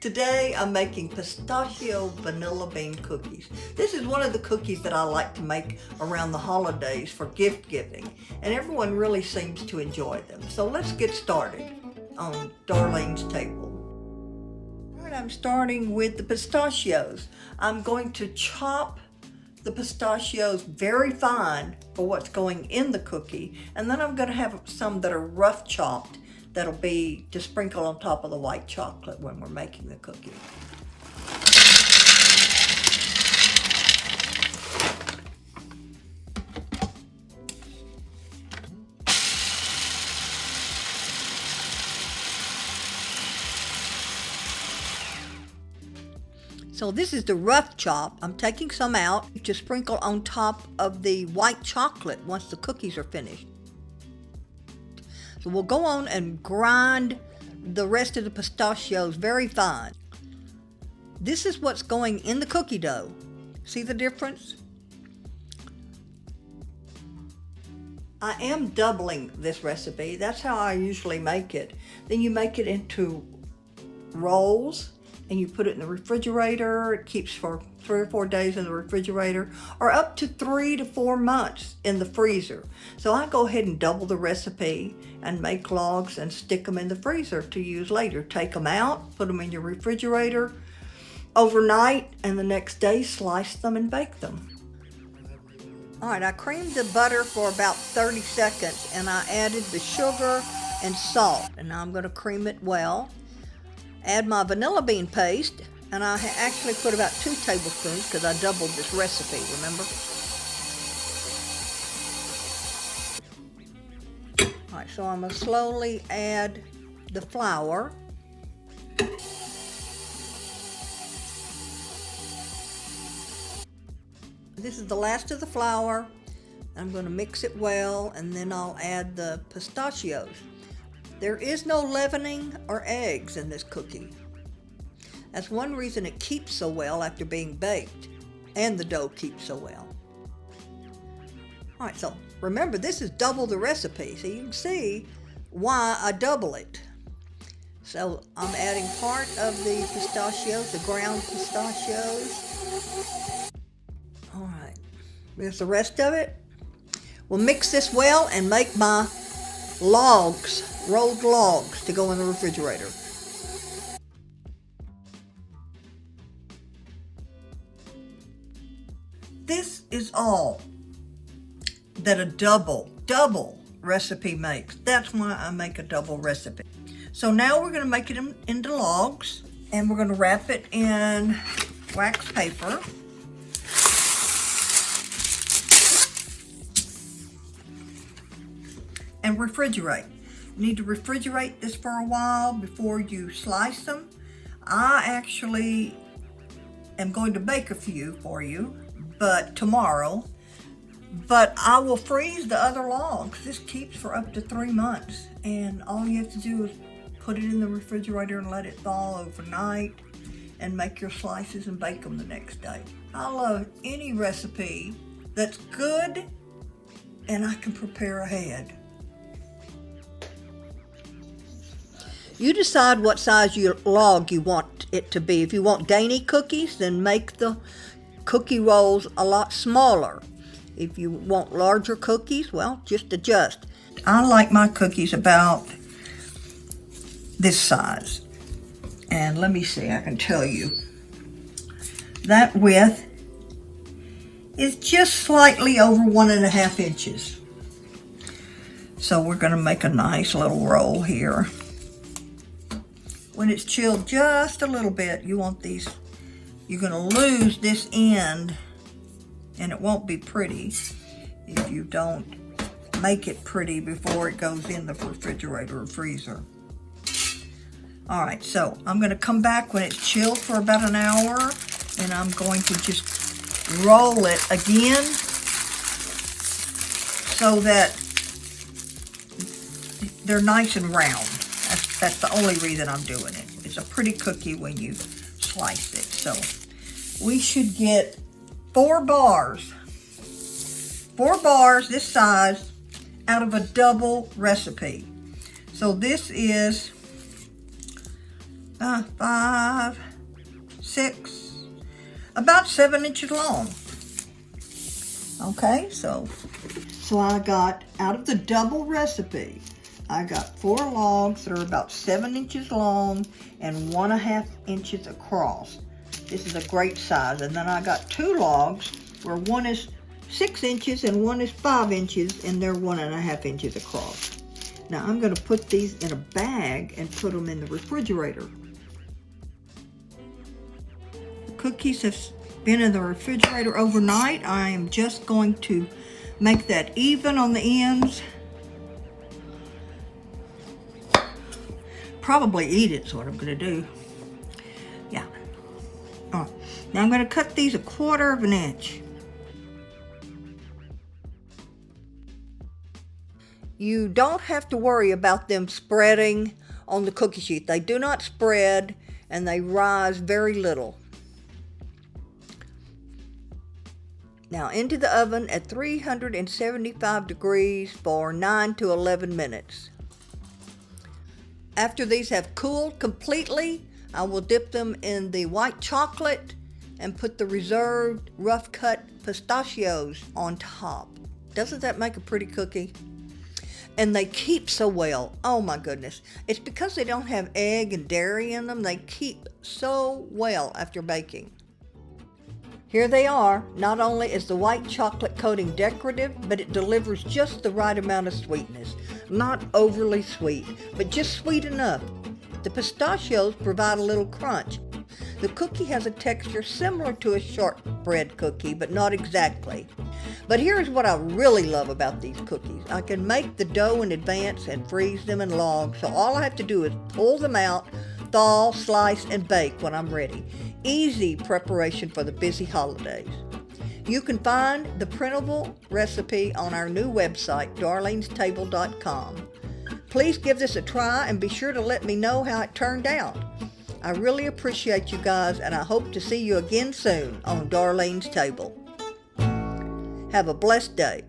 Today I'm making pistachio vanilla bean cookies. This is one of the cookies that I like to make around the holidays for gift giving, and everyone really seems to enjoy them. So let's get started on Darlene's table. All right, I'm starting with the pistachios. I'm going to chop the pistachios very fine for what's going in the cookie, and then I'm going to have some that are rough chopped that'll be to sprinkle on top of the white chocolate when we're making the cookie. So this is the rough chop. I'm taking some out to sprinkle on top of the white chocolate once the cookies are finished. So we'll go on and grind the rest of the pistachios very fine. This is what's going in the cookie dough. See the difference? I am doubling this recipe. That's how I usually make it. Then you make it into rolls and you put it in the refrigerator. It keeps for 3 or 4 days in the refrigerator, or up to 3 to 4 months in the freezer. So I go ahead and double the recipe and make logs and stick them in the freezer to use later. Take them out, put them in your refrigerator overnight, and the next day slice them and bake them. All right, I creamed the butter for about 30 seconds and I added the sugar and salt, and now I'm going to cream it well. Add my vanilla bean paste, and I actually put about 2 tablespoons because I doubled this recipe, remember? All right, so I'm going to slowly add the flour. This is the last of the flour. I'm going to mix it well, and then I'll add the pistachios. There is no leavening or eggs in this cookie. That's one reason it keeps so well after being baked, and the dough keeps so well. All right, so remember, this is double the recipe, so you can see why I double it. So I'm adding part of the pistachios, the ground pistachios. All right, there's the rest of it. We'll mix this well and make my logs, rolled logs, to go in the refrigerator. This is all that a double recipe makes. That's why I make a double recipe. So now we're going to make it into logs, and we're going to wrap it in wax paper. And refrigerate. You need to refrigerate this for a while before you slice them. I actually am going to bake a few for you, but tomorrow. But I will freeze the other logs. This keeps for up to 3 months, and all you have to do is put it in the refrigerator and let it thaw overnight, and make your slices and bake them the next day. I love any recipe that's good and I can prepare ahead. You decide what size log you want it to be. If you want dainty cookies, then make the cookie rolls a lot smaller. If you want larger cookies, well, just adjust. I like my cookies about this size. And let me see, I can tell you. That width is just slightly over 1.5 inches. So we're going to make a nice little roll here. When it's chilled just a little bit, you want these, you're going to lose this end, and it won't be pretty if you don't make it pretty before it goes in the refrigerator or freezer. All right, so I'm going to come back when it's chilled for about an hour, and I'm going to just roll it again so that they're nice and round. That's the only reason I'm doing it. It's a pretty cookie when you slice it. So we should get 4 bars this size out of a double recipe. So this is 5, 6, about 7 inches long. Okay, so I got, out of the double recipe, I got 4 logs that are about 7 inches long and 1.5 inches across. This is a great size. And then I got 2 logs where one is 6 inches and one is 5 inches, and they're 1.5 inches across. Now I'm going to put these in a bag and put them in the refrigerator. The cookies have been in the refrigerator overnight. I am just going to make that even on the ends. Probably eat it is what I'm going to do. Yeah. All right. Now I'm going to cut these 1/4 inch. You don't have to worry about them spreading on the cookie sheet. They do not spread and they rise very little. Now into the oven at 375 degrees for 9 to 11 minutes. After these have cooled completely, I will dip them in the white chocolate and put the reserved rough cut pistachios on top. Doesn't that make a pretty cookie? And they keep so well. Oh my goodness. It's because they don't have egg and dairy in them. They keep so well after baking. Here they are. Not only is the white chocolate coating decorative, but it delivers just the right amount of sweetness. Not overly sweet, but just sweet enough. The pistachios provide a little crunch. The cookie has a texture similar to a shortbread cookie, but not exactly. But here's what I really love about these cookies. I can make the dough in advance and freeze them in logs, so all I have to do is pull them out, thaw, slice, and bake when I'm ready. Easy preparation for the busy holidays. You can find the printable recipe on our new website, darlenestable.com. Please give this a try and be sure to let me know how it turned out. I really appreciate you guys, and I hope to see you again soon on Darlene's Table. Have a blessed day.